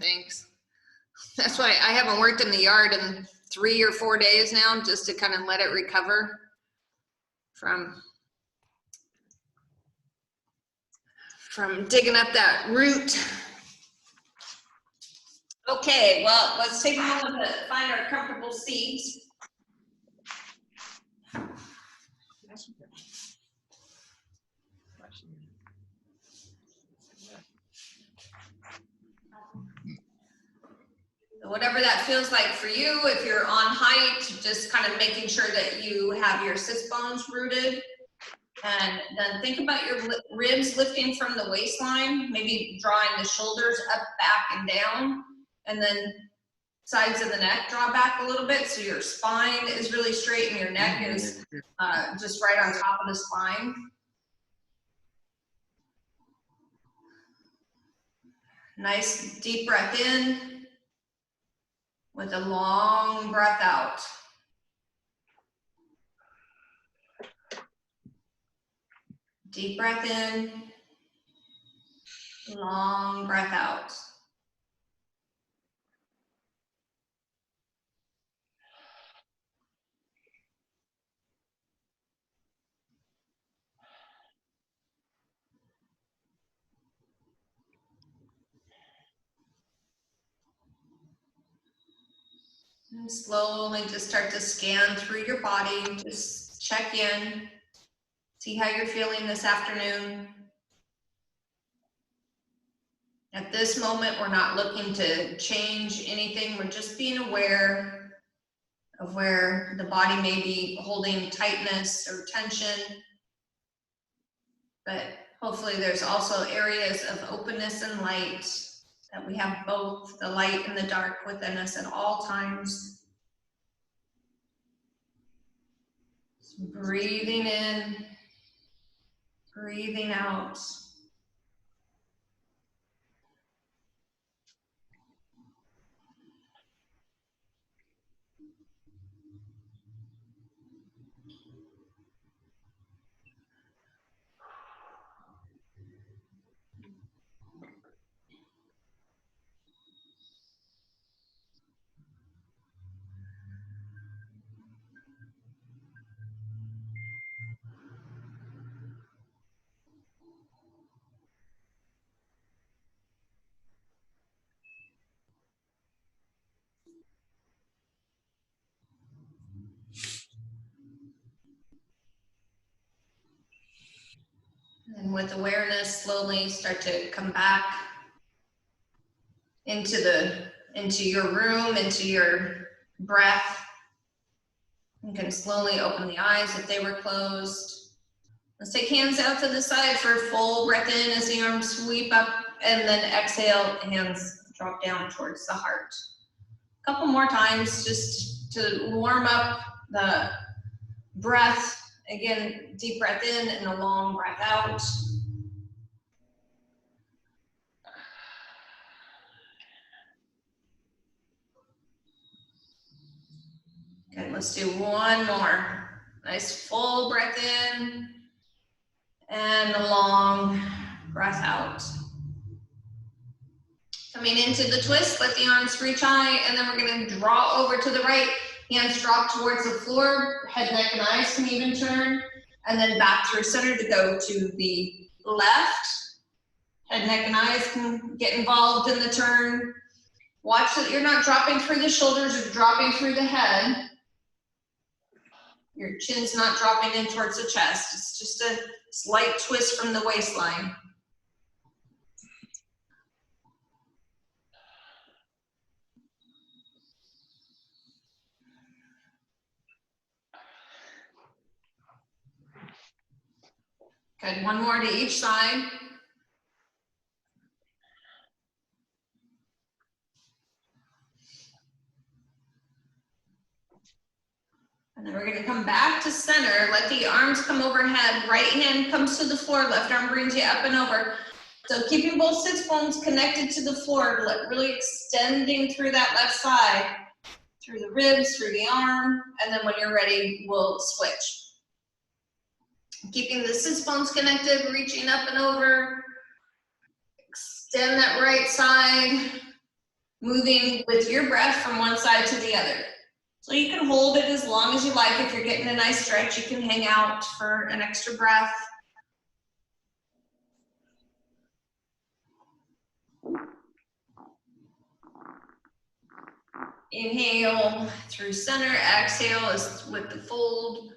Thanks. That's why I haven't worked in the yard in 3 or 4 days now, just to kind of let it recover from digging up that root. Okay, well, let's take a moment to find our comfortable seats. Whatever that feels like for you, if you're on height, just kind of making sure that you have your sits bones rooted. And then think about your ribs lifting from the waistline, maybe drawing the shoulders up, back, and down. And then sides of the neck draw back a little bit so your spine is really straight and your neck is just right on top of the spine. Nice deep breath in with a long breath out. Deep breath in, long breath out. And slowly just start to scan through your body. Just check in. See how you're feeling this afternoon. At this moment, we're not looking to change anything. We're just being aware of where the body may be holding tightness or tension. But hopefully there's also areas of openness and light, that we have both the light and the dark within us at all times. So breathing in, breathing out. And with awareness, slowly start to come back into your room, into your breath. You can slowly open the eyes if they were closed. Let's take hands out to the side for a full breath in as the arms sweep up, and then exhale, hands drop down towards the heart. A couple more times just to warm up the breath. Again, deep breath in and a long breath out. Good, let's do one more. Nice full breath in and a long breath out. Coming into the twist, let the arms reach high, and then we're going to draw over to the right. Hands drop towards the floor, head, neck, and eyes can even turn, and then back through center to go to the left. Head, neck, and eyes can get involved in the turn. Watch that you're not dropping through the shoulders or dropping through the head. Your chin's not dropping in towards the chest. It's just a slight twist from the waistline. Good, one more to each side. And then we're going to come back to center. Let the arms come overhead. Right hand comes to the floor. Left arm brings you up and over. So keeping both sits bones connected to the floor, really extending through that left side, through the ribs, through the arm. And then when you're ready, we'll switch. Keeping the sits bones connected, reaching up and over. Extend that right side. moving with your breath from one side to the other. So you can hold it as long as you like. If you're getting a nice stretch, you can hang out for an extra breath. Inhale through center, exhale is with the fold.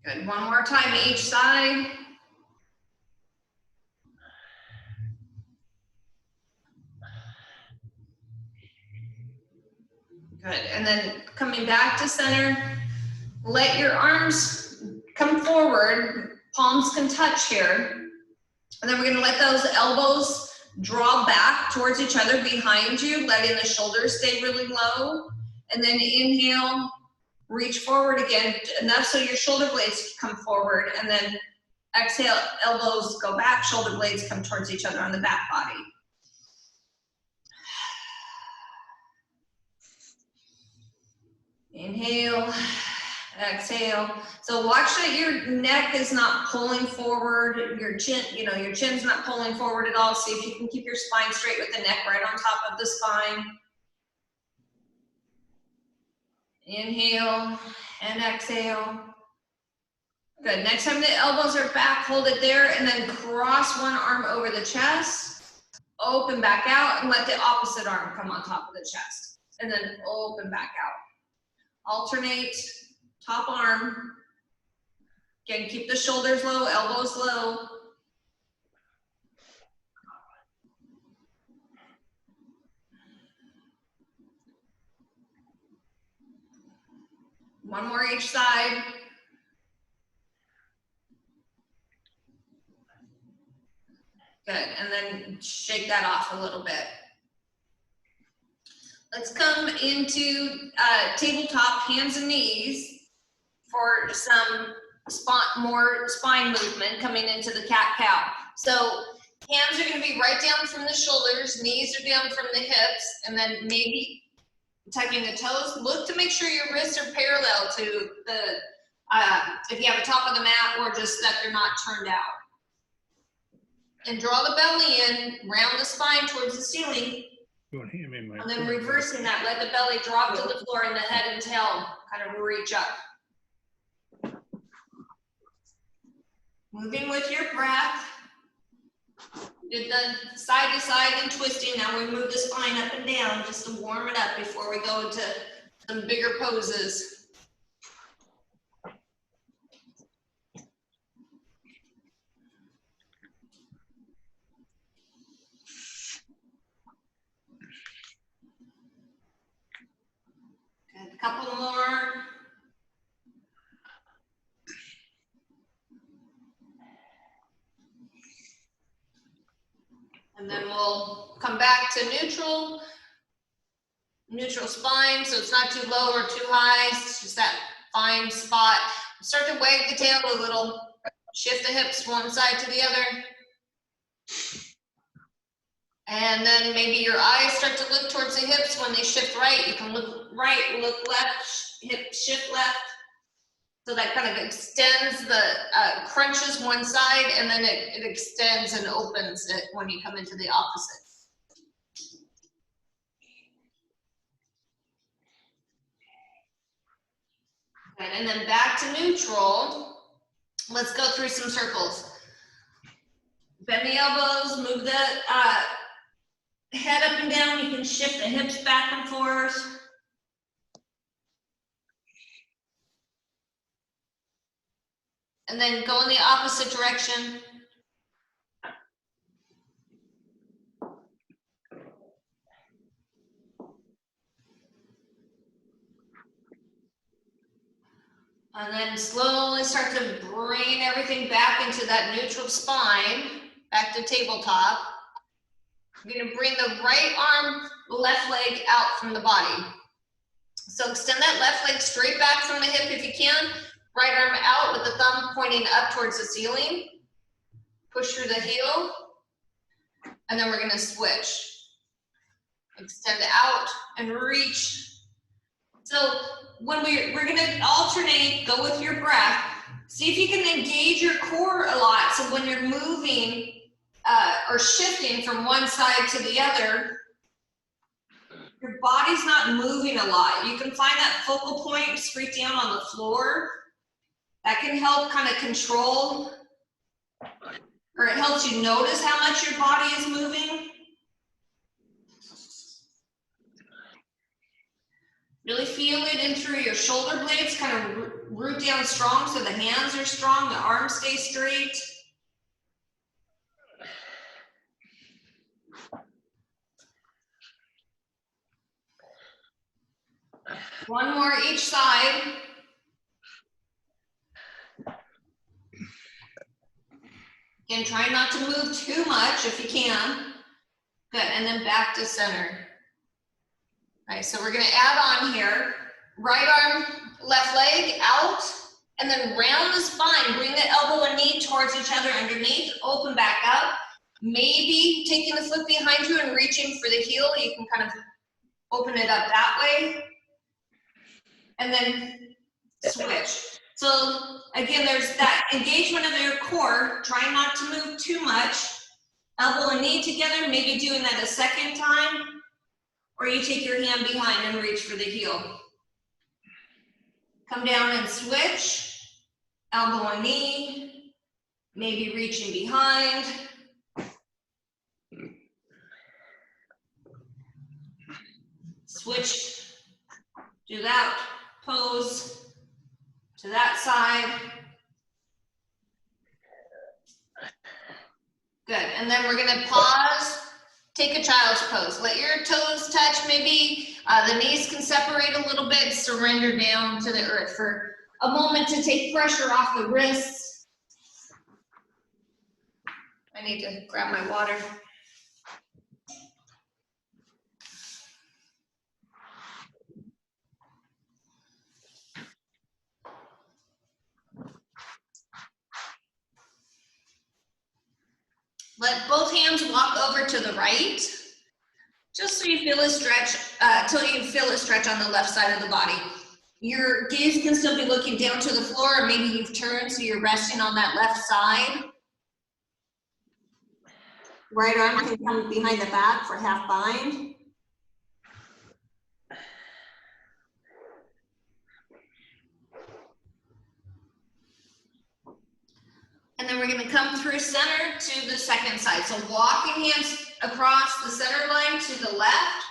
Good, one more time each side. Good, and then coming back to center, let your arms come forward, palms can touch here. And then we're gonna let those elbows draw back towards each other behind you, letting the shoulders stay really low. And then inhale, reach forward again, enough so your shoulder blades come forward. And then exhale, elbows go back, shoulder blades come towards each other on the back body. Inhale, exhale. So watch that your neck is not pulling forward, your chin, your chin's not pulling forward at all. See if you can keep your spine straight with the neck right on top of the spine. Inhale and exhale. Good, next time the elbows are back, hold it there and then cross one arm over the chest, open back out and let the opposite arm come on top of the chest. And then open back out. Alternate, top arm. Again, keep the shoulders low, elbows low. One more each side. Good, and then shake that off a little bit. Let's come into tabletop, hands and knees for some more spine movement coming into the cat-cow. So hands are gonna be right down from the shoulders, knees are down from the hips, and then maybe tucking the toes. Look to make sure your wrists are parallel to the, if you have a top of the mat or just that they're not turned out. And draw the belly in, round the spine towards the ceiling. And then reversing that, let the belly drop to the floor and the head and tail kind of reach up. Moving with your breath. Did the side to side and twisting. Now we move the spine up and down just to warm it up before we go into some bigger poses. A couple more. And then we'll come back to neutral spine, so it's not too low or too high, it's just that fine spot. Start to wag the tail a little, shift the hips one side to the other. And then maybe your eyes start to look towards the hips. When they shift right, you can look right, look left, hip shift left. So that kind of extends the, crunches one side and then it extends and opens it when you come into the opposite. Good, and then back to neutral. Let's go through some circles. Bend the elbows, move the head up and down. You can shift the hips back and forth. And then go in the opposite direction. And then slowly start to bring everything back into that neutral spine, back to tabletop. You're gonna bring the right arm, left leg out from the body. So extend that left leg straight back from the hip if you can. Right arm out with the thumb pointing up towards the ceiling. Push through the heel. And then we're gonna switch. Extend out and reach. So when we're gonna alternate, go with your breath. See if you can engage your core a lot. So when you're moving or shifting from one side to the other, your body's not moving a lot. You can find that focal point straight down on the floor. That can help kind of control, or it helps you notice how much your body is moving. Really feel it in through your shoulder blades, kind of root down strong so the hands are strong, the arms stay straight. One more each side. Again, try not to move too much if you can. Good, and then back to center. All right, so we're gonna add on here, right arm, left leg out, and then round the spine. Bring the elbow and knee towards each other underneath, open back up. Maybe taking the foot behind you and reaching for the heel. You can kind of open it up that way. And then switch. So again, there's that engagement of your core. Try not to move too much. Elbow and knee together, maybe doing that a second time. Or you take your hand behind and reach for the heel. Come down and switch. Elbow and knee. Maybe reaching behind. Switch. Do that pose to that side. Good, and then we're gonna pause, take a child's pose. Let your toes touch, maybe the knees can separate a little bit, surrender down to the earth for a moment to take pressure off the wrists. I need to grab my water. Let both hands walk over to the right, just so you feel a stretch, till you feel a stretch on the left side of the body. Your gaze can still be looking down to the floor, or maybe you've turned so you're resting on that left side. Right arm can come behind the back for half bind. And then we're gonna come through center to the second side. So walking hands across the center line to the left.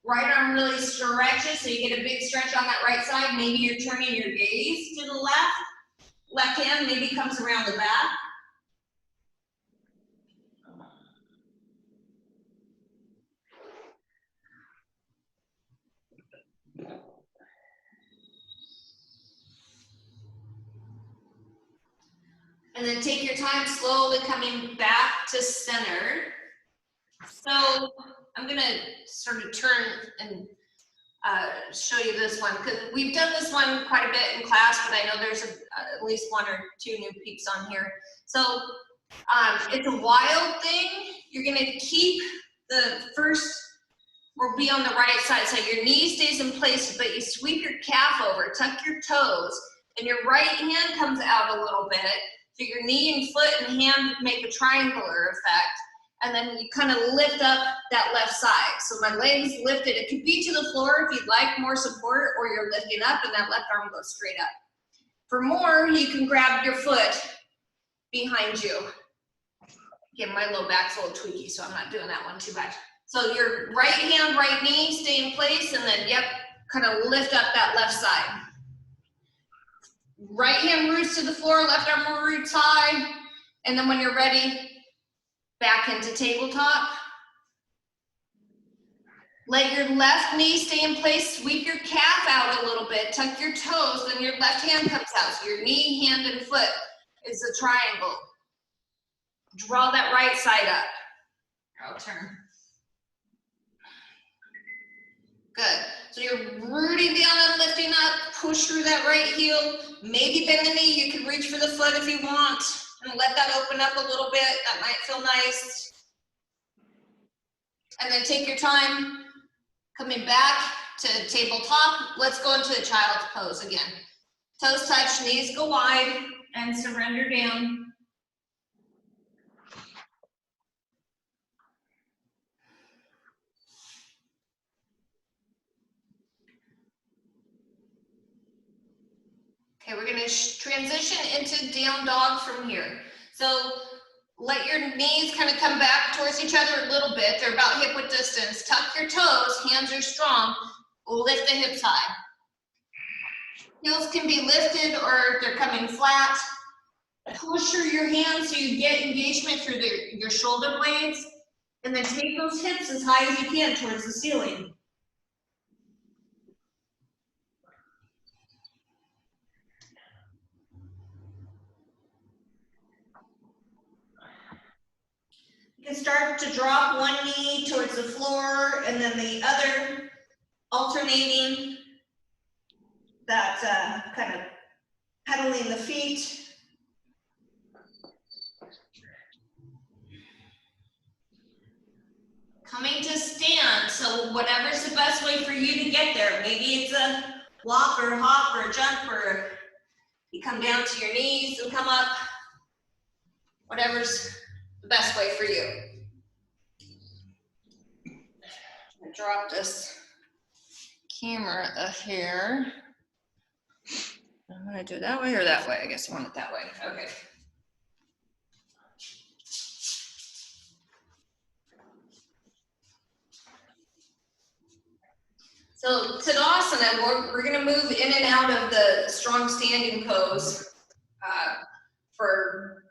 Right arm really stretches, so you get a big stretch on that right side. Maybe you're turning your gaze to the left. Left hand maybe comes around the back. And then take your time slowly coming back to center. So I'm gonna sort of turn and show you this one, because we've done this one quite a bit in class, but I know there's at least one or two new peeps on here. So it's a wild thing. You're gonna keep the first, will be on the right side, so your knee stays in place, but you sweep your calf over, tuck your toes, and your right hand comes out a little bit. So your knee and foot and hand make a triangular effect. And then you kind of lift up that left side. So my legs lifted. It could be to the floor if you'd like more support, or you're lifting up and that left arm goes straight up. For more, you can grab your foot behind you. Again, my low back's a little tweaky, so I'm not doing that one too much. So your right hand, right knee, stay in place, and then, yep, kind of lift up that left side. Right hand roots to the floor, left arm roots high, and then when you're ready, back into tabletop. Let your left knee stay in place, sweep your calf out a little bit, tuck your toes, then your left hand comes out. So your knee, hand, and foot is a triangle. Draw that right side up. I'll turn. Good. So you're rooting down and lifting up, push through that right heel, maybe bend the knee. You can reach for the foot if you want, and let that open up a little bit. That might feel nice. And then take your time coming back to tabletop. Let's go into the child's pose again. Toes touch, knees go wide, and surrender down. Okay, we're gonna transition into down dog from here. So let your knees kind of come back towards each other a little bit. They're about hip width distance. Tuck your toes, hands are strong. Lift the hips high. Heels can be lifted or they're coming flat. Push your hands so you get engagement through your shoulder blades. And then take those hips as high as you can towards the ceiling. You can start to drop one knee towards the floor and then the other, alternating that kind of pedaling the feet. Coming to stand, so whatever's the best way for you to get there. Maybe it's a walk or hop or jump, or you come down to your knees and come up. Whatever's the best way for you. I dropped this camera up here. I'm gonna do it that way or that way? I guess I want it that way. Okay. So Tadasana, we're gonna move in and out of the strong standing pose for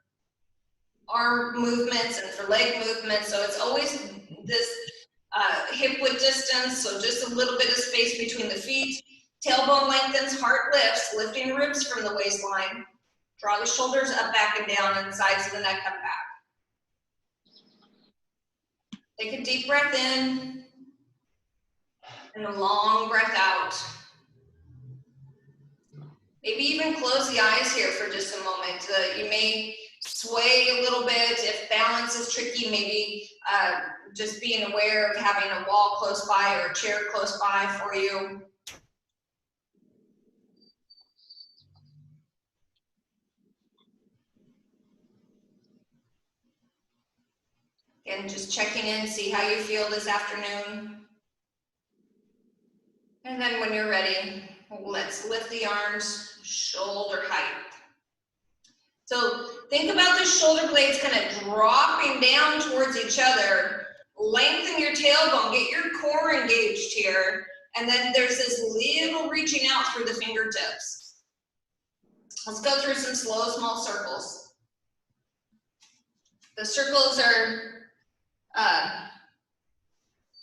arm movements and for leg movements. So it's always this hip width distance, so just a little bit of space between the feet. Tailbone lengthens, heart lifts, lifting ribs from the waistline. Draw the shoulders up, back, and down, and the sides of the neck come back. Take a deep breath in, and a long breath out. Maybe even close the eyes here for just a moment. You may sway a little bit. If balance is tricky, maybe just being aware of having a wall close by or a chair close by for you. Again, just checking in, see how you feel this afternoon. And then when you're ready, let's lift the arms, shoulder height. So think about the shoulder blades kind of dropping down towards each other. Lengthen your tailbone, get your core engaged here. And then there's this little reaching out through the fingertips. Let's go through some slow, small circles. The circles are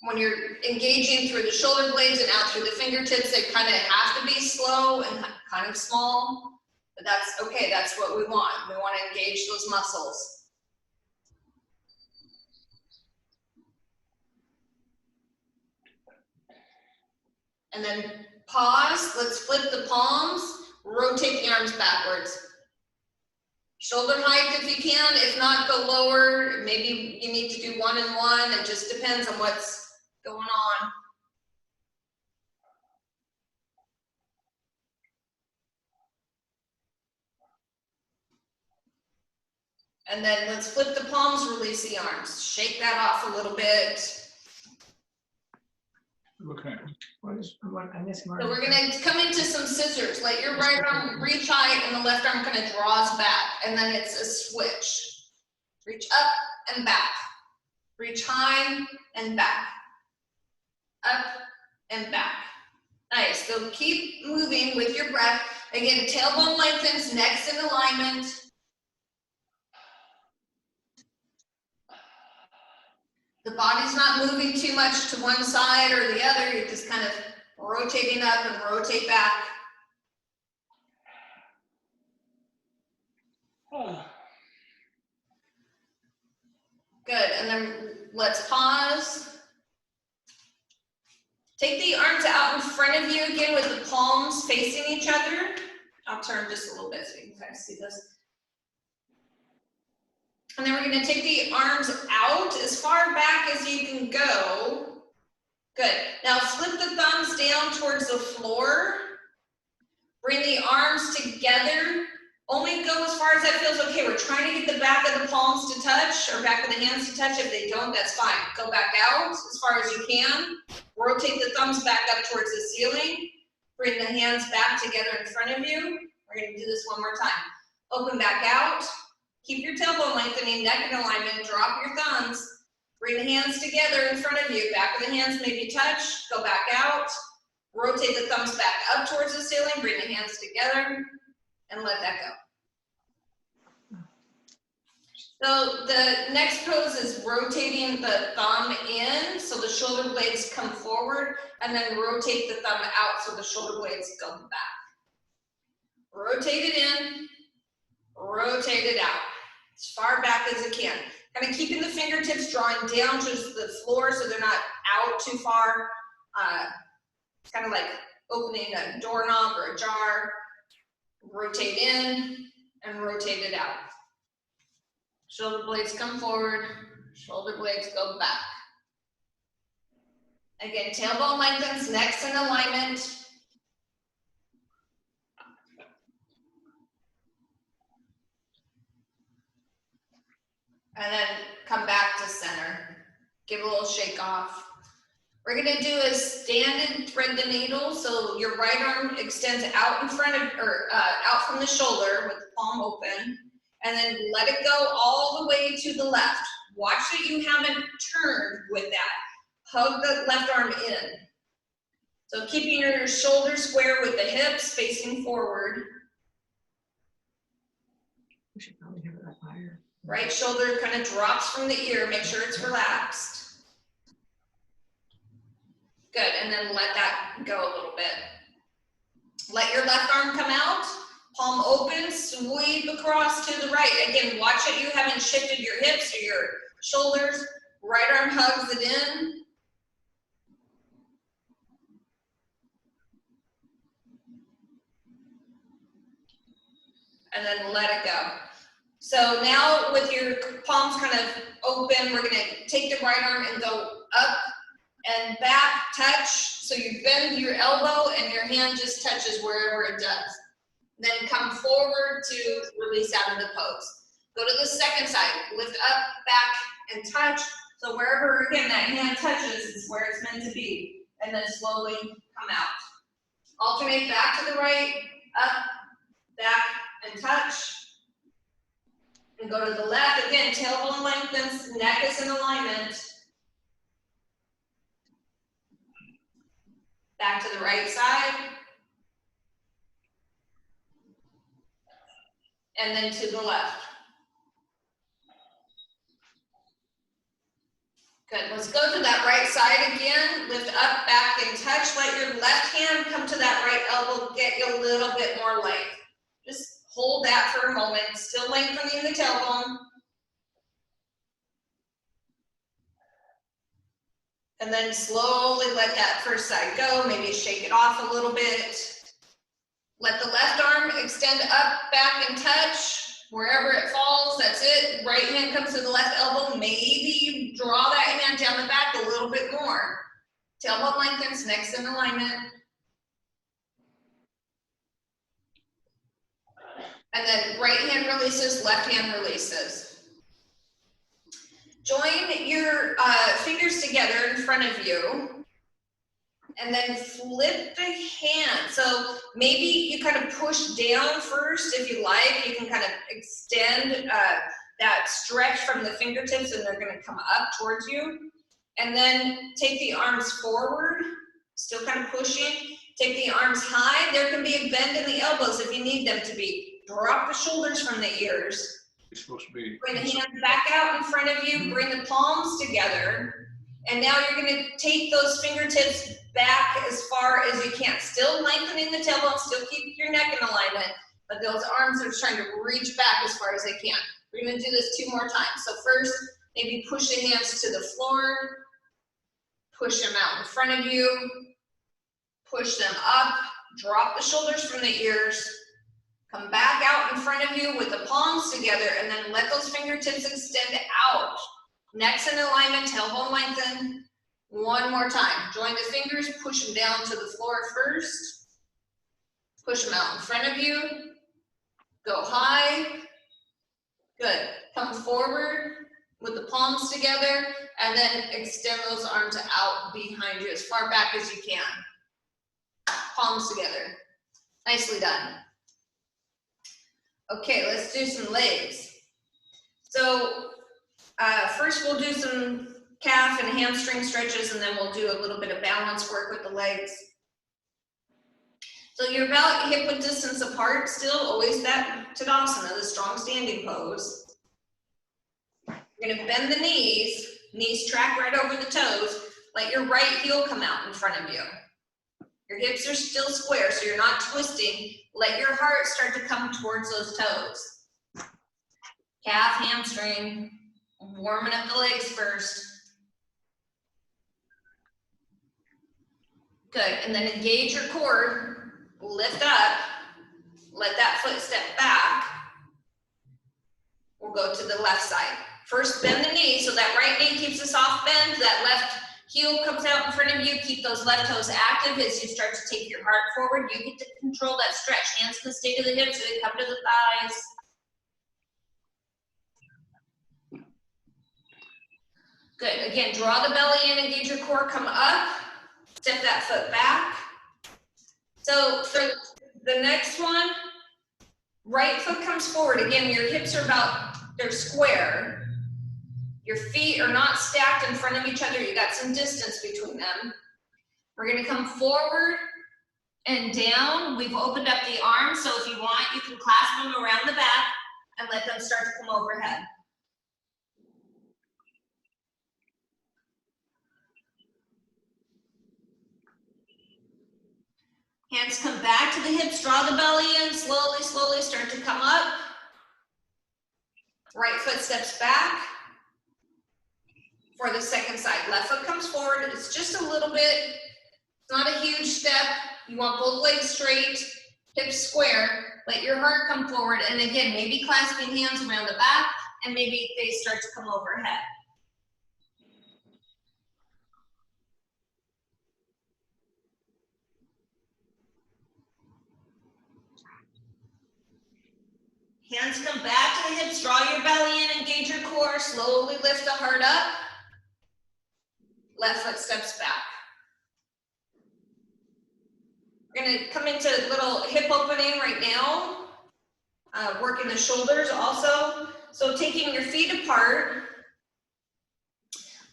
when you're engaging through the shoulder blades and out through the fingertips, they kind of have to be slow and kind of small, but that's okay. That's what we want. We want to engage those muscles. And then pause. Let's flip the palms, rotate the arms backwards. Shoulder height if you can, if not, go lower. Maybe you need to do one and one. It just depends on what's going on. And then let's flip the palms, release the arms. Shake that off a little bit. Okay. I missed Mark. So we're gonna come into some scissors. Let your right arm reach high and the left arm kind of draws back. And then it's a switch. Reach up and back. Reach high and back. Up and back. Nice, so keep moving with your breath. Again, tailbone lengthens, neck's in alignment. The body's not moving too much to one side or the other. You're just kind of rotating up and rotate back. Good, and then let's pause. Take the arms out in front of you again with the palms facing each other. I'll turn just a little bit so you can kind of see this. And then we're going to take the arms out as far back as you can go. Good. Now flip the thumbs down towards the floor. Bring the arms together. Only go as far as that feels okay. We're trying to get the back of the palms to touch or back of the hands to touch. If they don't, that's fine. Go back out as far as you can. Rotate the thumbs back up towards the ceiling. Bring the hands back together in front of you. We're going to do this one more time. Open back out. Keep your tailbone lengthening, neck in alignment. Drop your thumbs. Bring the hands together in front of you. Back of the hands maybe touch. Go back out. Rotate the thumbs back up towards the ceiling. Bring the hands together and let that go. So the next pose is rotating the thumb in so the shoulder blades come forward, and then rotate the thumb out so the shoulder blades go back. Rotate it in, rotate it out, as far back as it can. Kind of keeping the fingertips drawing down to the floor so they're not out too far. It's kind of like opening a doorknob or a jar. Rotate in and rotate it out. Shoulder blades come forward, shoulder blades go back. Again, tailbone lengthens, neck's in alignment. And then come back to center. Give a little shake off. We're gonna do is stand and thread the needle. So your right arm extends out in front of, or out from the shoulder with the palm open. And then let it go all the way to the left. Watch that you haven't turned with that. Hug the left arm in. So keeping your shoulders square with the hips facing forward. We should probably have it up higher. Right shoulder kind of drops from the ear. Make sure it's relaxed. Good, and then let that go a little bit. Let your left arm come out. Palm open, sweep across to the right. Again, watch it. You haven't shifted your hips or your shoulders. Right arm hugs it in. And then let it go. So now with your palms kind of open, we're gonna take the right arm and go up and back, touch. So you bend your elbow and your hand just touches wherever it does. Then come forward to release out of the pose. Go to the second side, lift up, back, and touch. So wherever, again, that hand touches is where it's meant to be. And then slowly come out. Alternate back to the right, up, back, and touch. And go to the left. Again, tailbone lengthens, neck is in alignment. Back to the right side. And then to the left. Good, let's go to that right side again. Lift up, back, and touch. Let your left hand come to that right elbow, get you a little bit more length. Just hold that for a moment, still lengthening the tailbone. And then slowly let that first side go, maybe shake it off a little bit. Let the left arm extend up, back, and touch. Wherever it falls, that's it. Right hand comes to the left elbow. Maybe you draw that hand down the back a little bit more. Tailbone lengthens, neck's in alignment. And then right hand releases, left hand releases. Join your fingers together in front of you. And then flip the hand. So maybe you kind of push down first if you like. You can kind of extend that stretch from the fingertips and they're going to come up towards you. And then take the arms forward, still kind of pushing. Take the arms high. There can be a bend in the elbows if you need them to be. Drop the shoulders from the ears. It's supposed to be. Bring the hands back out in front of you. Bring the palms together. And now you're going to take those fingertips back as far as you can. Still lengthening the tailbone, still keep your neck in alignment, but those arms are trying to reach back as far as they can. We're going to do this 2 more times. So first, maybe push the hands to the floor, push them out in front of you, push them up, drop the shoulders from the ears, come back out in front of you with the palms together, and then let those fingertips extend out. Neck's in alignment, tailbone lengthen. One more time. Join the fingers, push them down to the floor first. Push them out in front of you. Go high. Good. Come forward with the palms together and then extend those arms out behind you as far back as you can. Palms together. Nicely done. Okay, let's do some legs. So first we'll do some calf and hamstring stretches, and then we'll do a little bit of balance work with the legs. So you're about hip width distance apart still, always that Tadasana, the strong standing pose. You're gonna bend the knees track right over the toes, let your right heel come out in front of you. Your hips are still square, so you're not twisting. Let your heart start to come towards those toes. Calf, hamstring, warming up the legs first. Good, and then engage your core, lift up, let that foot step back. We'll go to the left side. First, bend the knee, so that right knee keeps a soft bend, that left heel comes out in front of you. Keep those left toes active as you start to take your heart forward. You get to control that stretch. Hands can stay to the hips, so they come to the thighs. Good, again, draw the belly in, engage your core, come up, step that foot back. So for the next one, right foot comes forward. Again, your hips are they're square. Your feet are not stacked in front of each other. You got some distance between them. We're gonna come forward and down. We've opened up the arms, so if you want, you can clasp them around the back and let them start to come overhead. Hands come back to the hips, draw the belly in, slowly, slowly start to come up. Right foot steps back for the second side. Left foot comes forward, it's just a little bit, it's not a huge step. You want both legs straight, hips square, let your heart come forward, and again, maybe clasping hands around the back, and maybe they start to come overhead. Hands come back to the hips, draw your belly in, engage your core, slowly lift the heart up. Left foot steps back. We're gonna come into a little hip opening right now, working the shoulders also. So taking your feet apart,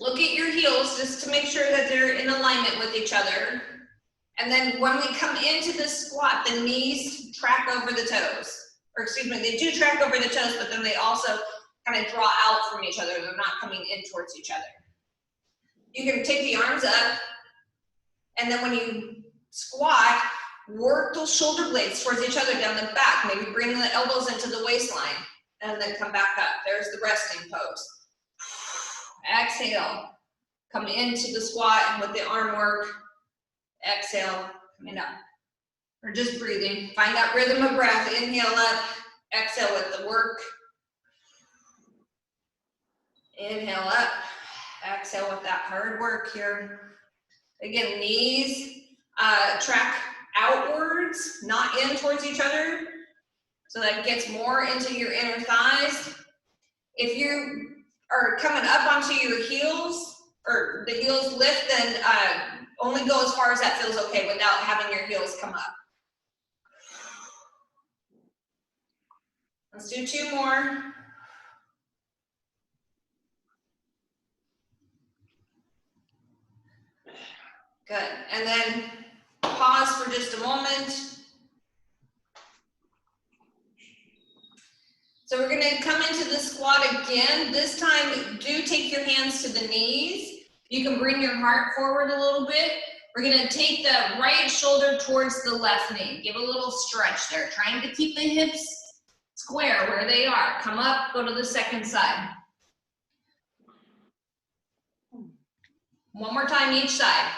look at your heels just to make sure that they're in alignment with each other. And then when we come into the squat, the knees track over the toes. Or excuse me, they do track over the toes, but then they also kind of draw out from each other. They're not coming in towards each other. You can take the arms up, and then when you squat, work those shoulder blades towards each other down the back. Maybe bring the elbows into the waistline, and then come back up. There's the resting pose. Exhale, come into the squat, and with the arm work, exhale, coming up. Or just breathing. Find that rhythm of breath. Inhale up, exhale with the work. Inhale up, exhale with that hard work here. Again, knees track outwards, not in towards each other. So that gets more into your inner thighs. If you are coming up onto your heels, or the heels lift, then only go as far as that feels okay without having your heels come up. Let's do 2 more. Good, and then pause for just a moment. So we're gonna come into the squat again. This time, do take your hands to the knees. You can bring your heart forward a little bit. We're gonna take the right shoulder towards the left knee. Give a little stretch there, trying to keep the hips square where they are. Come up, go to the second side. One more time each side.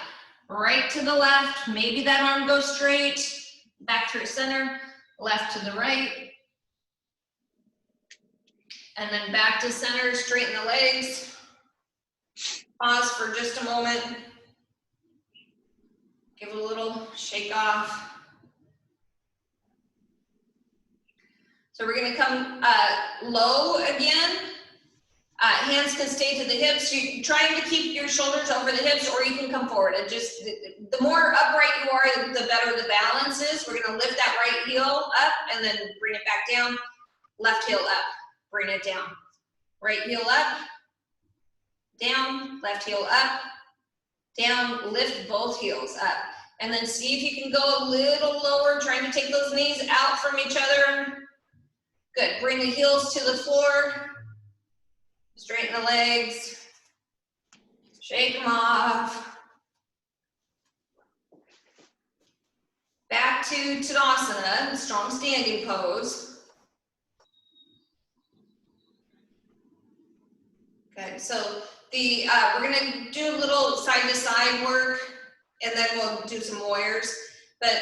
Right to the left, maybe that arm goes straight, back through center, left to the right. And then back to center, straighten the legs. Pause for just a moment. Give it a little shake off. So we're gonna come low again. Hands can stay to the hips. You're trying to keep your shoulders over the hips, or you can come forward. And just the more upright you are, the better the balance is. We're gonna lift that right heel up and then bring it back down. Left heel up, bring it down. Right heel up, down, left heel up, down, lift both heels up. And then see if you can go a little lower, trying to take those knees out from each other. Good, bring the heels to the floor. Straighten the legs. Shake them off. Back to Tadasana, strong standing pose. Good, so we're gonna do a little side to side work, and then we'll do some warriors. But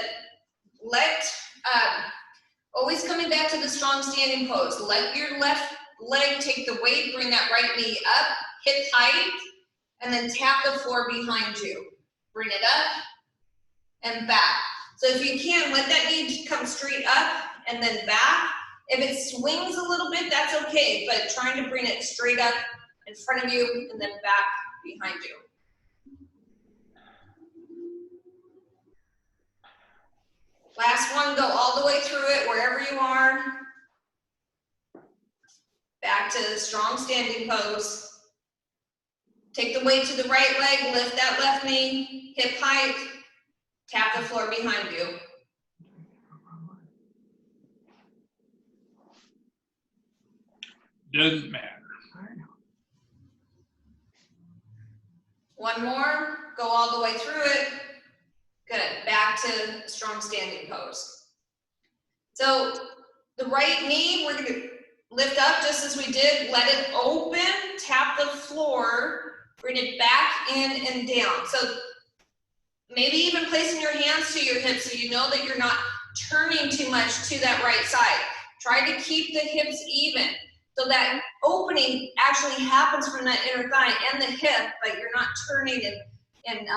always coming back to the strong standing pose. Let your left leg take the weight, bring that right knee up, hip height, and then tap the floor behind you. Bring it up and back. So if you can, let that knee come straight up and then back. If it swings a little bit, that's okay, but trying to bring it straight up in front of you and then back behind you. Last one, go all the way through it, wherever you are. Back to the strong standing pose. Take the weight to the right leg, lift that left knee, hip height, tap the floor behind you. Doesn't matter. One more, go all the way through it. Good, back to strong standing pose. So the right knee, we're gonna lift up just as we did, let it open, tap the floor, bring it back in and down. So maybe even placing your hands to your hips so you know that you're not turning too much to that right side. Try to keep the hips even. So that opening actually happens from that inner thigh and the hip, but you're not turning and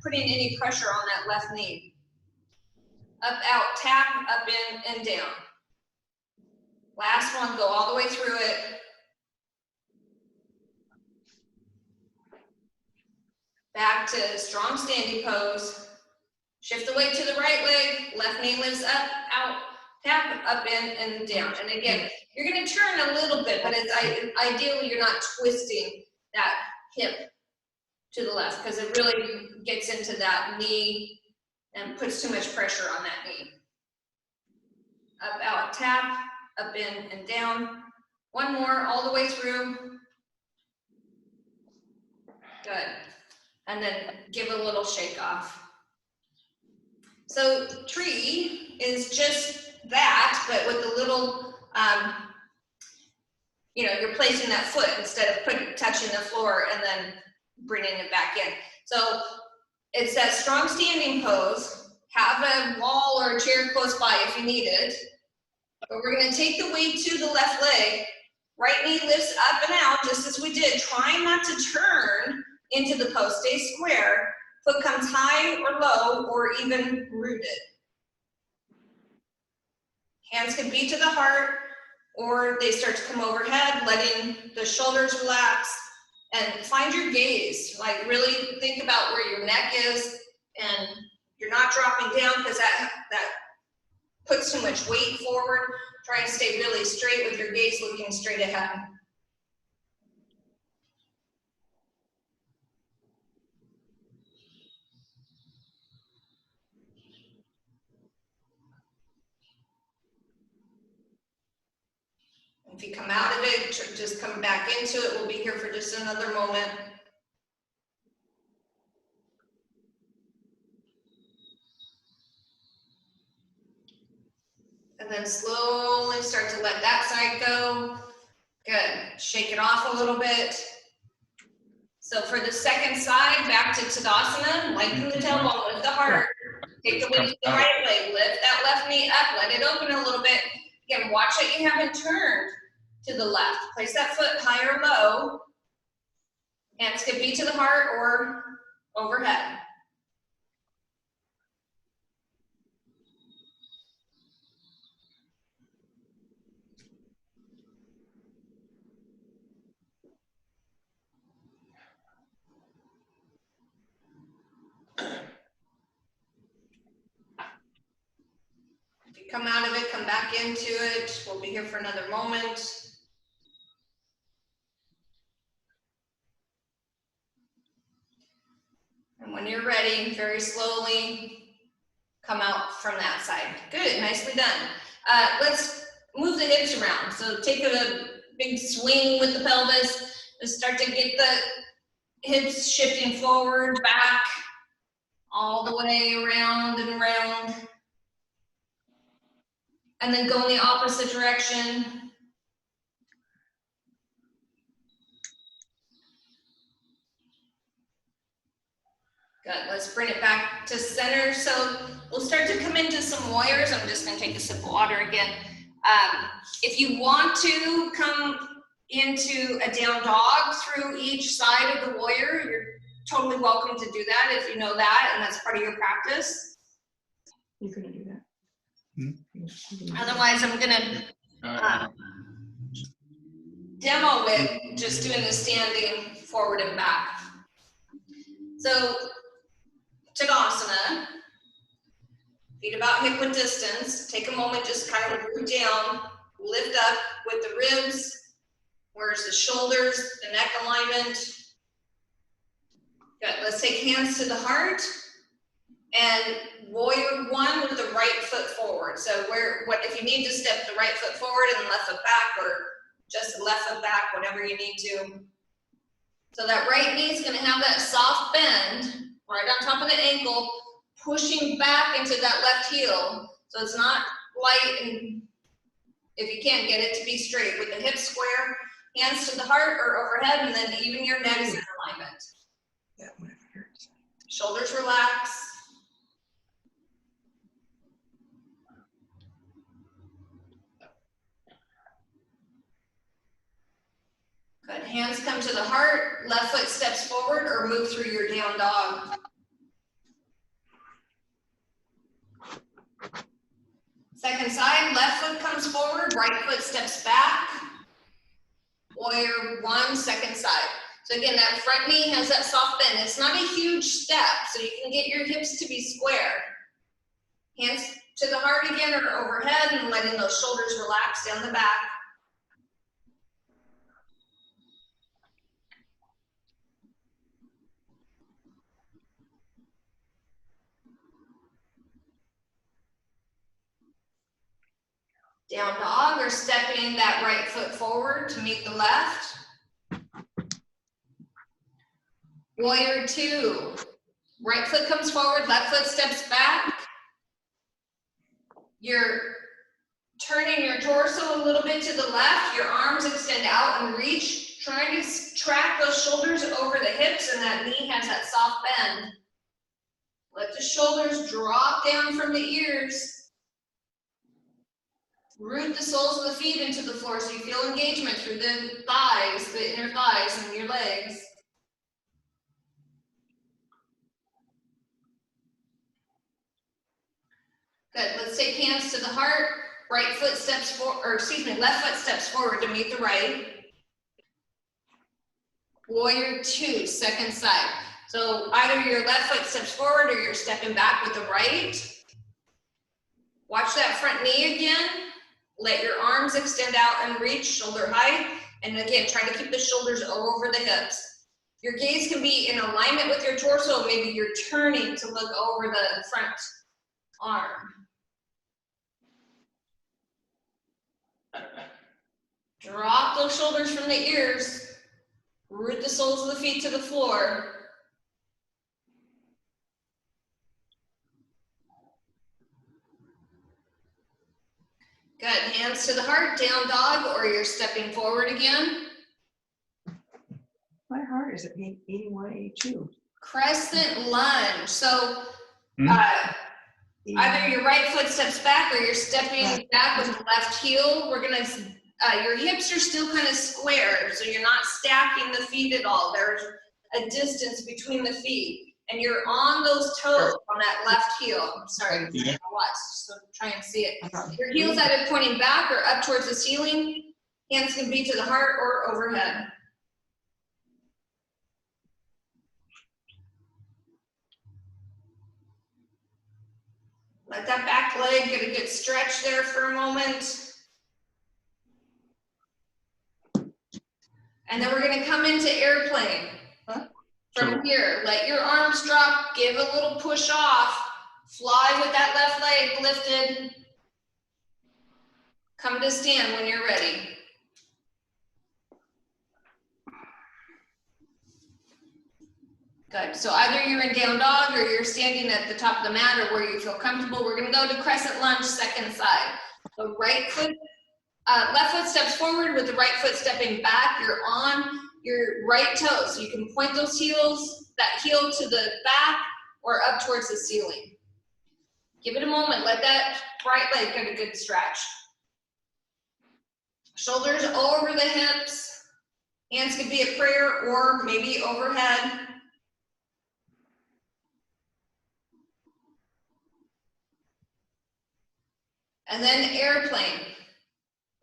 putting any pressure on that left knee. Up, out, tap, up, in, and down. Last one, go all the way through it. Back to strong standing pose. Shift the weight to the right leg, left knee lifts up, out, tap, up, in, and down. And again, you're gonna turn a little bit, but it's ideally you're not twisting that hip to the left, because it really gets into that knee and puts too much pressure on that knee. Up, out, tap, up, in, and down. One more, all the way through. Good. And then give a little shake off. So tree is just that, but with a little, you're placing that foot instead of touching the floor and then bringing it back in. So it's that strong standing pose. Have a wall or a chair close by if you need it. But we're gonna take the weight to the left leg. Right knee lifts up and out, just as we did. Try not to turn into the pose. Stay square. Foot comes high or low or even rooted. Hands can be to the heart, or they start to come overhead, letting the shoulders relax. And find your gaze. Like really think about where your neck is, and you're not dropping down because that puts too much weight forward. Try and stay really straight with your gaze looking straight ahead. If you come out of it, just come back into it. We'll be here for just another moment. And then slowly start to let that side go. Good. Shake it off a little bit. So for the second side, back to Tadasana, lengthen the tailbone, lift the heart. Take the weight to the right leg, lift that left knee up, let it open a little bit. Again, watch that you haven't turned to the left. Place that foot high or low. Hands could be to the heart or overhead. If you come out of it, come back into it. We'll be here for another moment. And when you're ready, very slowly come out from that side. Good, nicely done. Let's move the hips around. So take a big swing with the pelvis. Let's start to get the hips shifting forward, back, all the way around and around. And then go in the opposite direction. Good, let's bring it back to center. So we'll start to come into some warriors. I'm just gonna take a sip of water again. If you want to come into a down dog through each side of the warrior, you're totally welcome to do that if you know that and that's part of your practice. You're gonna do that. Otherwise, I'm gonna demo it just doing the standing forward and back. So, Tadasana, feet about hip width distance. Take a moment, just kind of root down, lift up with the ribs. Where's the shoulders, the neck alignment. Good, let's take hands to the heart. And warrior one with the right foot forward. So if you need to step the right foot forward and left foot back, or just the left foot back, whatever you need to. So that right knee is gonna have that soft bend right on top of the ankle, pushing back into that left heel. So it's not light, and if you can't get it to be straight, with the hips square, hands to the heart or overhead, and then even your neck is in alignment. Yeah, whatever hurts. Shoulders relax. Good, hands come to the heart, left foot steps forward or move through your down dog. Second side, left foot comes forward, right foot steps back. Warrior one, second side. So again, that front knee has that soft bend. It's not a huge step, so you can get your hips to be square. Hands to the heart again or overhead and letting those shoulders relax down the back. Down dog or stepping that right foot forward to meet the left. Warrior two. Right foot comes forward, left foot steps back. You're turning your torso a little bit to the left, your arms extend out and reach, trying to track those shoulders over the hips, and that knee has that soft bend. Let the shoulders drop down from the ears. Root the soles of the feet into the floor so you feel engagement through the thighs, the inner thighs and your legs. Good, let's take hands to the heart. Right foot steps forward, or excuse me, left foot steps forward to meet the right. Warrior two, second side. So either your left foot steps forward or you're stepping back with the right. Watch that front knee again. Let your arms extend out and reach shoulder height. And again, try to keep the shoulders over the hips. Your gaze can be in alignment with your torso. Maybe you're turning to look over the front arm. Drop those shoulders from the ears. Root the soles of the feet to the floor. Good, hands to the heart, down dog, or you're stepping forward again. My heart is at 81, 82. Crescent lunge. So either your right foot steps back or you're stepping back with the left heel. We're gonna, your hips are still kind of square, so you're not stacking the feet at all. a distance between the feet, and you're on those toes on that left heel. Sorry, watch, so try and see it. Your heel's either pointing back or up towards the ceiling. Hands can be to the heart or overhead. Let that back leg get a good stretch there for a moment. And then we're gonna come into airplane. From here, let your arms drop, give a little push off, fly with that left leg lifted. Come to stand when you're ready. Good, so either you're in down dog or you're standing at the top of the mat or where you feel comfortable. We're gonna go to crescent lunge, second side. The right foot, left foot steps forward with the right foot stepping back. You're on your right toes. So you can point those heels, that heel to the back or up towards the ceiling. Give it a moment, let that right leg get a good stretch. Shoulders over the hips. Hands could be at prayer or maybe overhead. And then airplane.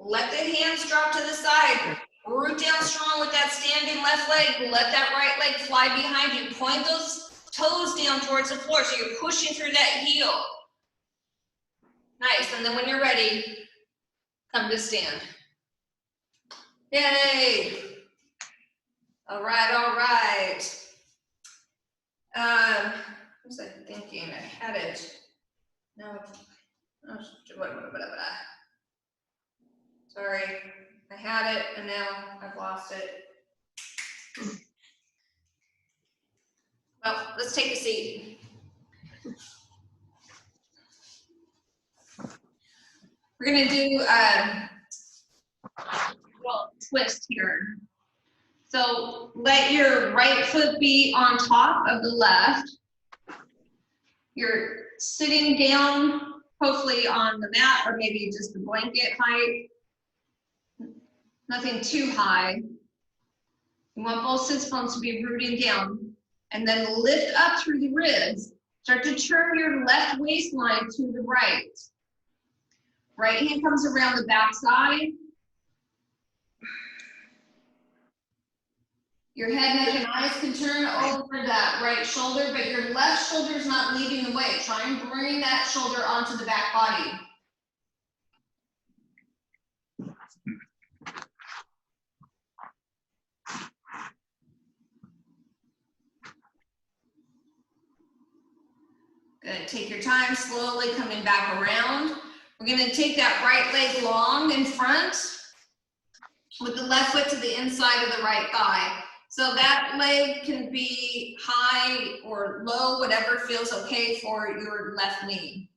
Let the hands drop to the side. Root down strong with that standing left leg. Let that right leg fly behind you. Point those toes down towards the floor so you're pushing through that heel. Nice, and then when you're ready, come to stand. Yay! All right, all right. What was I thinking? I had it. No, sorry, I had it and now I've lost it. Well, let's take a seat. We're gonna do a little twist here. So let your right foot be on top of the left. You're sitting down, hopefully on the mat or maybe just the blanket height. Nothing too high. You want both sits bones to be rooting down. And then lift up through the ribs. Start to turn your left waistline to the right. Right hand comes around the back side. Your head, neck, and eyes can turn over that right shoulder, but your left shoulder is not leading the way. Try and bring that shoulder onto the back body. Good, take your time, slowly coming back around. We're gonna take that right leg long in front with the left foot to the inside of the right thigh. So that leg can be high or low, whatever feels okay for your left knee.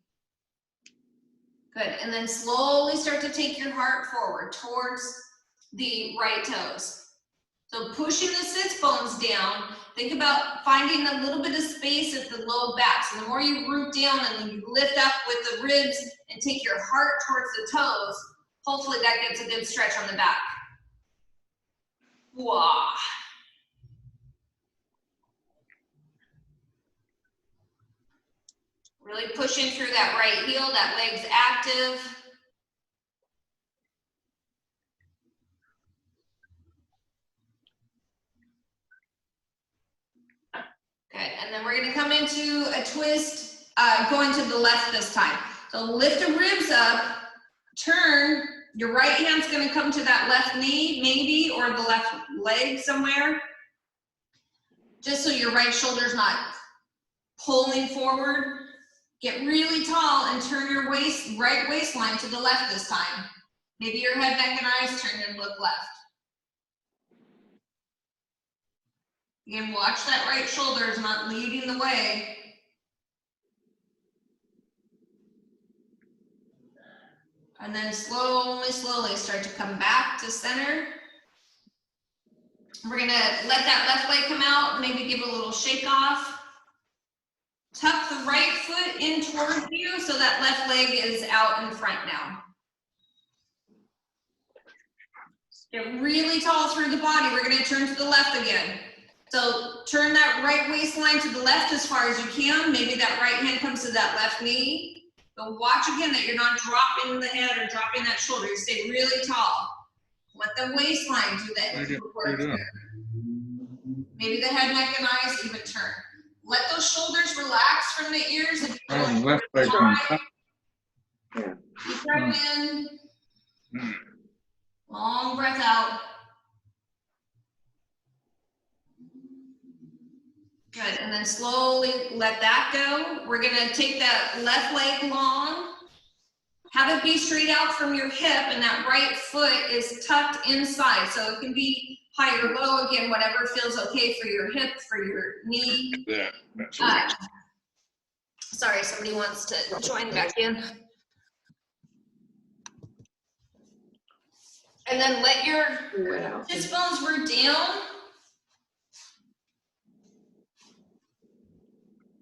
Good, and then slowly start to take your heart forward towards the right toes. So pushing the sits bones down, think about finding a little bit of space at the low back. So the more you root down and you lift up with the ribs and take your heart towards the toes, hopefully that gets a good stretch on the back. Wah. Really pushing through that right heel, that leg's active. Good, and then we're gonna come into a twist, going to the left this time. So lift the ribs up, turn, your right hand's gonna come to that left knee, maybe, or the left leg somewhere. Just so your right shoulder's not pulling forward. Get really tall and turn your right waistline to the left this time. Maybe your head, neck, and eyes turn and look left. Again, watch that right shoulder is not leading the way. And then slowly, slowly start to come back to center. We're gonna let that left leg come out, maybe give a little shake off. Tuck the right foot in towards you so that left leg is out in front now. Get really tall through the body. We're gonna turn to the left again. So turn that right waistline to the left as far as you can. Maybe that right hand comes to that left knee. But watch again that you're not dropping the head or dropping that shoulder. You stay really tall. Let the waistline do that work. Maybe the head, neck, and eyes even turn. Let those shoulders relax from the ears. If you left leg comes up. deep breath in. Long breath out. Good, and then slowly let that go. We're gonna take that left leg long. Have it be straight out from your hip, and that right foot is tucked inside. So it can be high or low, again, whatever feels okay for your hip, for your knee. Yeah, that's right. Sorry, somebody wants to join back in. And then let your sit bones root down.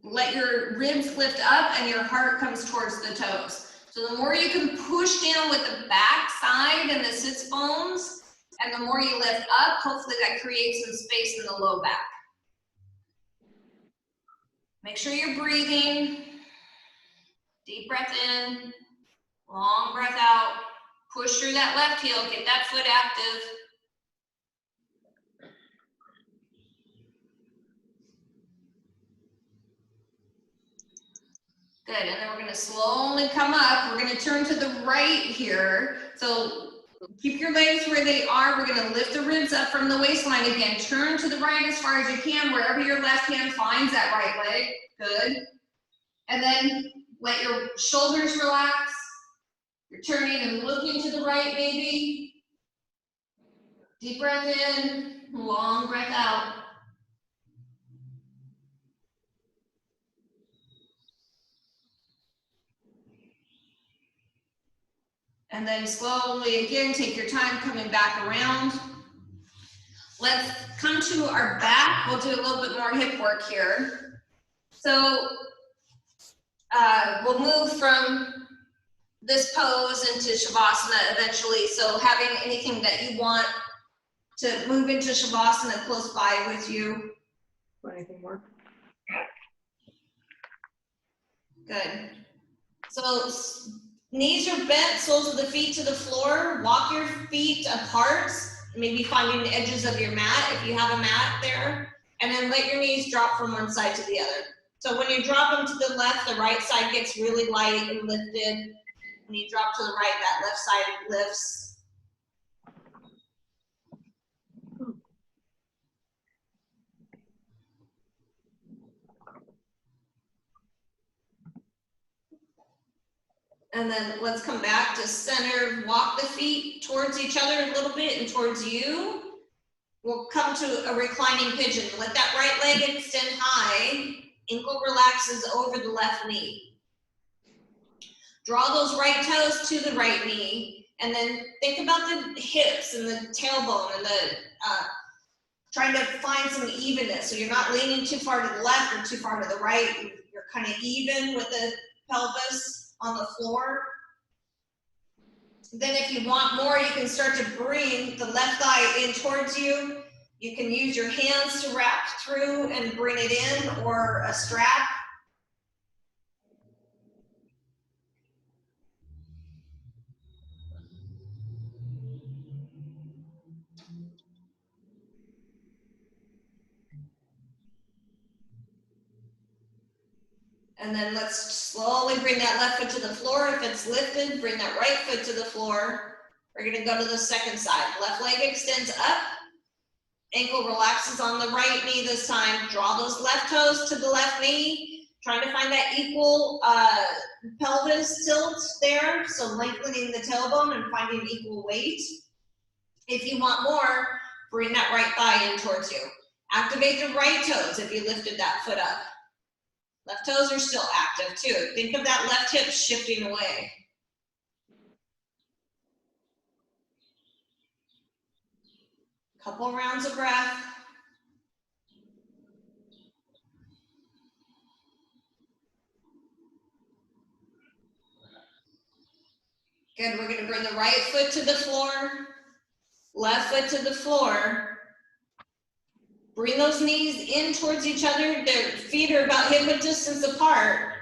Let your ribs lift up and your heart comes towards the toes. So the more you can push down with the back side and the sits bones, and the more you lift up, hopefully that creates some space in the low back. Make sure you're breathing. Deep breath in, long breath out. Push through that left heel, get that foot active. Good, and then we're gonna slowly come up. We're gonna turn to the right here. So keep your legs where they are. We're gonna lift the ribs up from the waistline again. Turn to the right as far as you can, wherever your left hand finds that right leg. Good. And then let your shoulders relax. You're turning and looking to the right maybe. Deep breath in, long breath out. And then slowly again, take your time coming back around. Let's come to our back. We'll do a little bit more hip work here. So we'll move from this pose into Shavasana eventually. So having anything that you want to move into Shavasana close by with you. Want anything more? Good. So knees are bent, soles of the feet to the floor. Walk your feet apart, maybe finding the edges of your mat if you have a mat there. And then let your knees drop from one side to the other. So when you drop them to the left, the right side gets really light and lifted. When you drop to the right, that left side lifts. And then let's come back to center. Walk the feet towards each other a little bit and towards you. We'll come to a reclining pigeon. Let that right leg extend high. Ankle relaxes over the left knee. Draw those right toes to the right knee. And then think about the hips and the tailbone and the trying to find some evenness. So you're not leaning too far to the left or too far to the right. You're kind of even with the pelvis on the floor. Then if you want more, you can start to bring the left thigh in towards you. You can use your hands to wrap through and bring it in, or a strap. And then let's slowly bring that left foot to the floor. If it's lifted, bring that right foot to the floor. We're gonna go to the second side. Left leg extends up. Ankle relaxes on the right knee this time. Draw those left toes to the left knee. Trying to find that equal pelvis tilt there. So lengthening the tailbone and finding equal weight. If you want more, bring that right thigh in towards you. Activate the right toes if you lifted that foot up. Left toes are still active too. Think of that left hip shifting away. Couple rounds of breath. Good, we're gonna bring the right foot to the floor, left foot to the floor. Bring those knees in towards each other. Their feet are about hip width distance apart.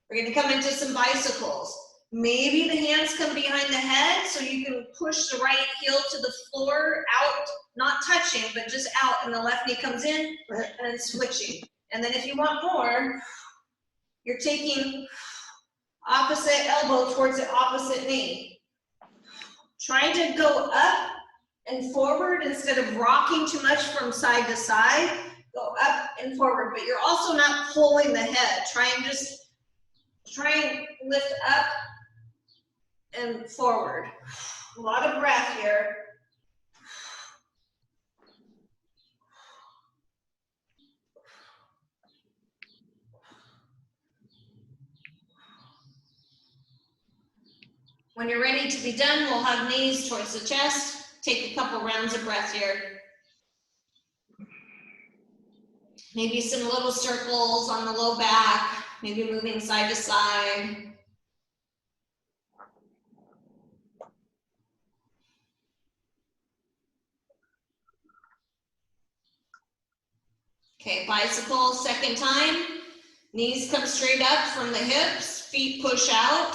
We're gonna come into some bicycles. Maybe the hands come behind the head so you can push the right heel to the floor, out, not touching, but just out, and the left knee comes in, and then switching. And then if you want more, you're taking opposite elbow towards the opposite knee. Trying to go up and forward instead of rocking too much from side to side. Go up and forward, but you're also not pulling the head. Try and lift up and forward. A lot of breath here. When you're ready to be done, we'll have knees towards the chest. Take a couple rounds of breath here. Maybe some little circles on the low back, maybe moving side to side. Okay, bicycle, second time. Knees come straight up from the hips, feet push out.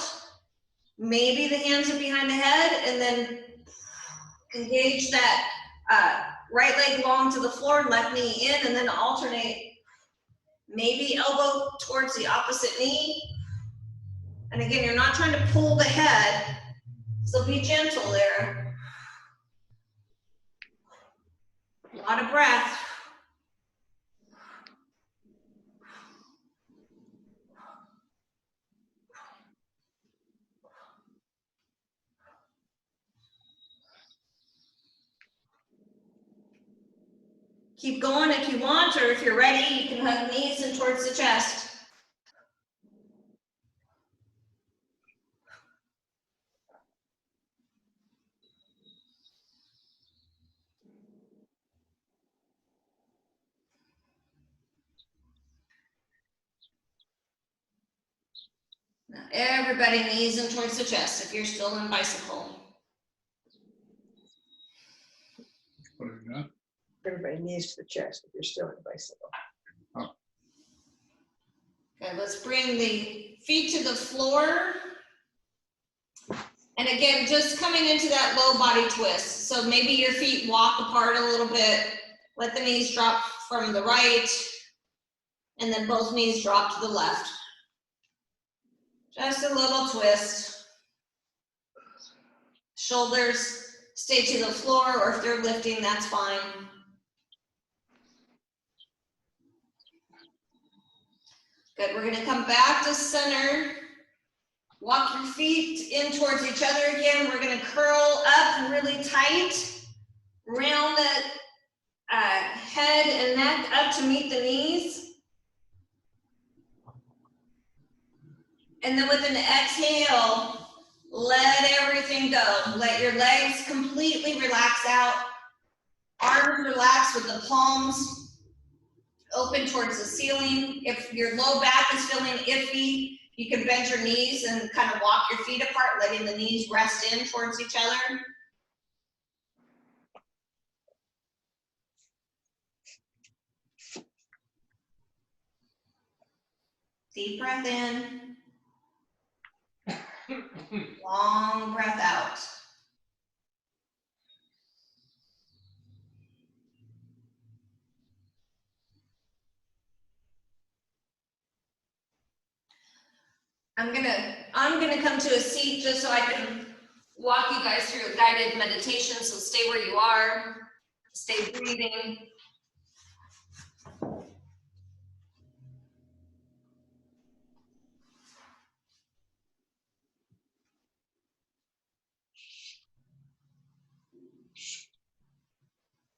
Maybe the hands are behind the head, and then engage that right leg long to the floor, left knee in, and then alternate. Maybe elbow towards the opposite knee. And again, you're not trying to pull the head, so be gentle there. A lot of breath. Keep going if you want, or if you're ready, you can hug knees in towards the chest. Now everybody knees in towards the chest if you're still in bicycle. What have you got? Everybody knees to the chest if you're still in the bicycle. Okay, let's bring the feet to the floor. And again, just coming into that low body twist. So maybe your feet walk apart a little bit. Let the knees drop from the right. And then both knees drop to the left. Just a little twist. Shoulders stay to the floor, or if they're lifting, that's fine. Good, we're gonna come back to center. Walk your feet in towards each other again. We're gonna curl up really tight. Round the head and neck up to meet the knees. And then with an exhale, let everything go. Let your legs completely relax out. Arms relax with the palms open towards the ceiling. If your low back is feeling iffy, you can bend your knees and kind of walk your feet apart, letting the knees rest in towards each other. Deep breath in. Long breath out. I'm gonna come to a seat just so I can walk you guys through a guided meditation. So stay where you are, stay breathing.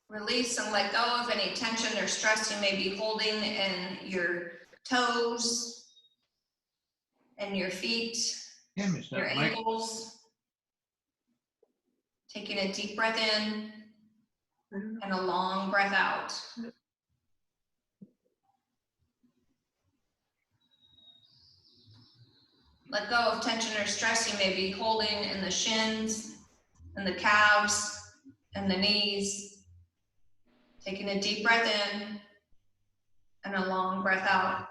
Release and let go of any tension or stress you may be holding in your toes and your feet, your ankles. Taking a deep breath in and a long breath out. Let go of tension or stress you may be holding in the shins and the calves and the knees. Taking a deep breath in and a long breath out.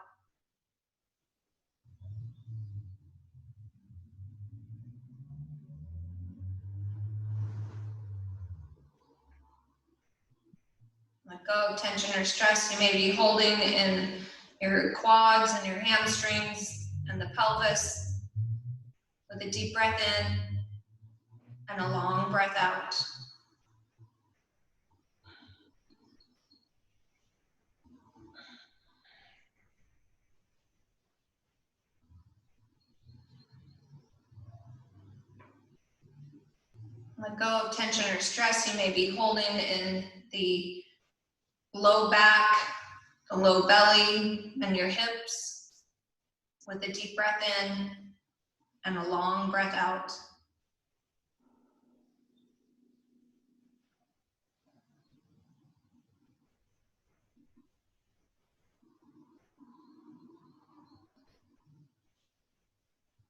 Let go of tension or stress you may be holding in your quads and your hamstrings and the pelvis. With a deep breath in and a long breath out. Let go of tension or stress you may be holding in the low back, the low belly, and your hips. With a deep breath in and a long breath out.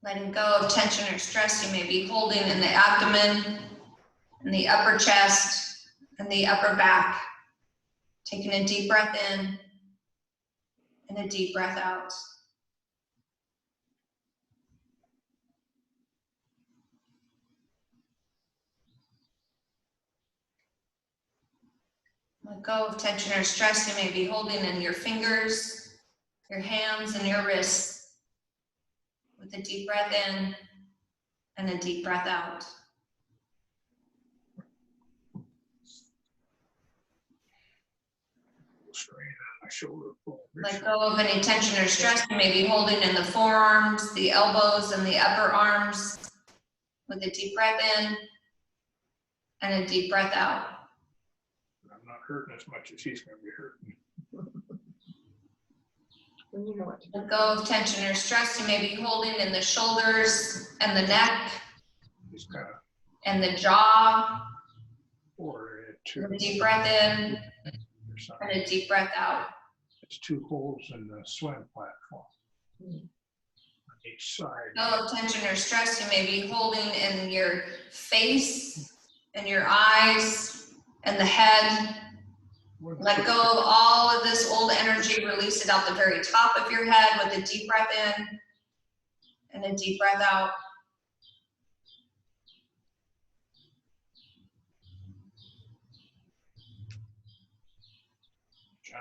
Letting go of tension or stress you may be holding in the abdomen, in the upper chest, and the upper back. Taking a deep breath in and a deep breath out. Let go of tension or stress you may be holding in your fingers, your hands, and your wrists. With a deep breath in and a deep breath out. Strain on my shoulder. Let go of any tension or stress you may be holding in the forearms, the elbows, and the upper arms. With a deep breath in and a deep breath out. I'm not hurting as much as he's going to be hurting. When you know what to do. Let go of tension or stress you may be holding in the shoulders and the neck He's got a and the jaw. four area too. With a deep breath in Or something. and a deep breath out. There's 2 holes in the swim platform. Hmm. On each side. Let go of tension or stress you may be holding in your face and your eyes and the head. Let go of all of this old energy, release it out the very top of your head with a deep breath in and a deep breath out.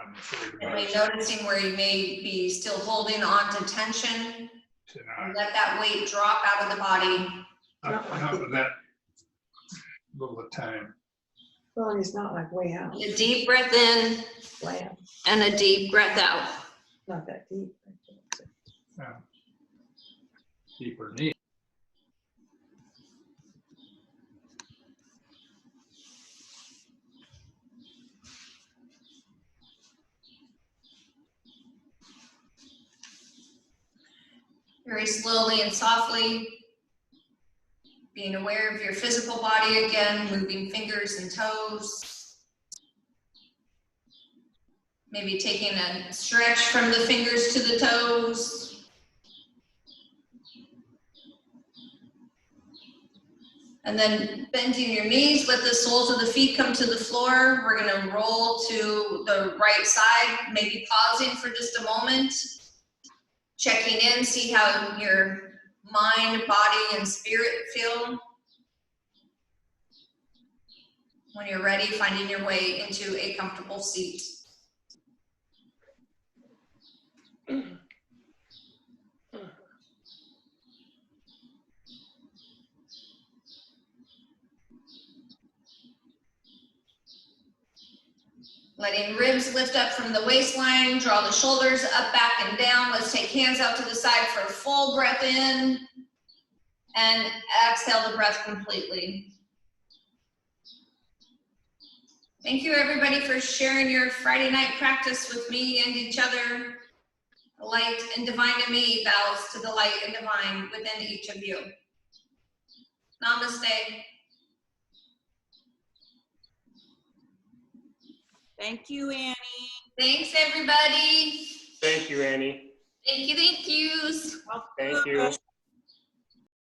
I'm afraid And about be noticing where you may be still holding on to tension. And let that weight drop out of the body. Out of that little time. Well, and it's not like way out, A deep breath in land, and a deep breath out. not that deep. Yeah. Deeper knee. Very slowly and softly, being aware of your physical body again, moving fingers and toes. Maybe taking a stretch from the fingers to the toes. And then bending your knees, let the soles of the feet come to the floor. We're gonna roll to the right side, maybe pausing for just a moment. Checking in, see how your mind, body, and spirit feel. When you're ready, finding your way into a comfortable seat. Letting ribs lift up from the waistline, draw the shoulders up, back, and down. Let's take hands out to the side for a full breath in, and exhale the breath completely. Thank you everybody for sharing your Friday night practice with me and each other. The light and divine in me bows to the light and divine within each of you. Namaste. Thank you, Annie. Thanks everybody. Thank you, Annie. Thank you, thank yous. Thank you.